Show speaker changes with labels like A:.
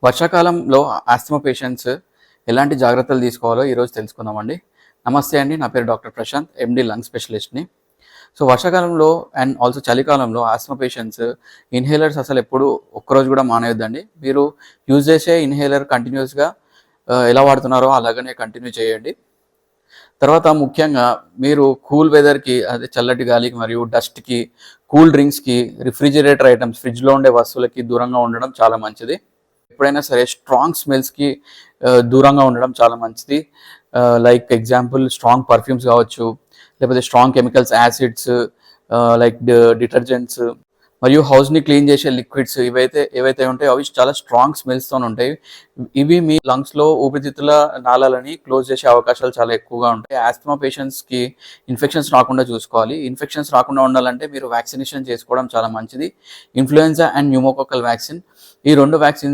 A: వర్షాకాలంలో asthma patients ఎలాంటి జాగ్రత్తలు తీసుకోవాలో ఈరోజు తెలుసుకుందామండి. నమస్తే అండి. నా పేరు డాక్టర్ ప్రశాంత్, ఎండి లంగ్ స్పెషలిస్ట్‌ని. సో, వర్షాకాలంలో అండ్ ఆల్సో చలికాలంలో ఆస్తమా పేషెంట్స్ ఇన్హేలర్స్ అసలు ఎప్పుడు ఒక్కరోజు కూడా మానేయొద్దండి. మీరు యూజ్ చేసే ఇన్హేలర్ కంటిన్యూస్‌గా ఎలా వాడుతున్నారో అలాగనే కంటిన్యూ చేయండి. తర్వాత ముఖ్యంగా మీరు కూల్ వెదర్‌కి అదే చల్లటి గాలికి మరియు డస్ట్‌కి, కూల్ డ్రింక్స్‌కి, రిఫ్రిజిరేటర్ ఐటెమ్స్ ఫ్రిడ్జ్‌లో ఉండే వస్తువులకి దూరంగా ఉండడం చాలా మంచిది. ఎప్పుడైనా సరే స్ట్రాంగ్ స్మెల్స్‌కి దూరంగా ఉండడం చాలా మంచిది. లైక్ ఎగ్జాంపుల్ స్ట్రాంగ్ పర్ఫ్యూమ్స్ కావచ్చు, లేకపోతే strong chemicals, acids, like detergents మరియు హౌస్‌ని క్లీన్ చేసే లిక్విడ్స్ ఏవైతే ఉంటాయో అవి చాలా స్ట్రాంగ్ స్మెల్స్‌తోని ఉంటాయి. ఇవి మీ లంగ్స్‌లో ఊపిరితిత్తుల నాళాలని క్లోజ్ చేసే అవకాశాలు చాలా ఎక్కువగా ఉంటాయి. ఆస్తమా పేషెంట్స్‌కి ఇన్ఫెక్షన్స్ రాకుండా చూసుకోవాలి. ఇన్ఫెక్షన్స్ రాకుండా ఉండాలంటే మీరు వ్యాక్సినేషన్ చేసుకోవడం చాలా మంచిది. ఇన్‌ఫ్లుయెన్జా అండ్ న్యూమోకోకల్ వ్యాక్సిన్, ఈ 2 వ్యాక్సిన్స్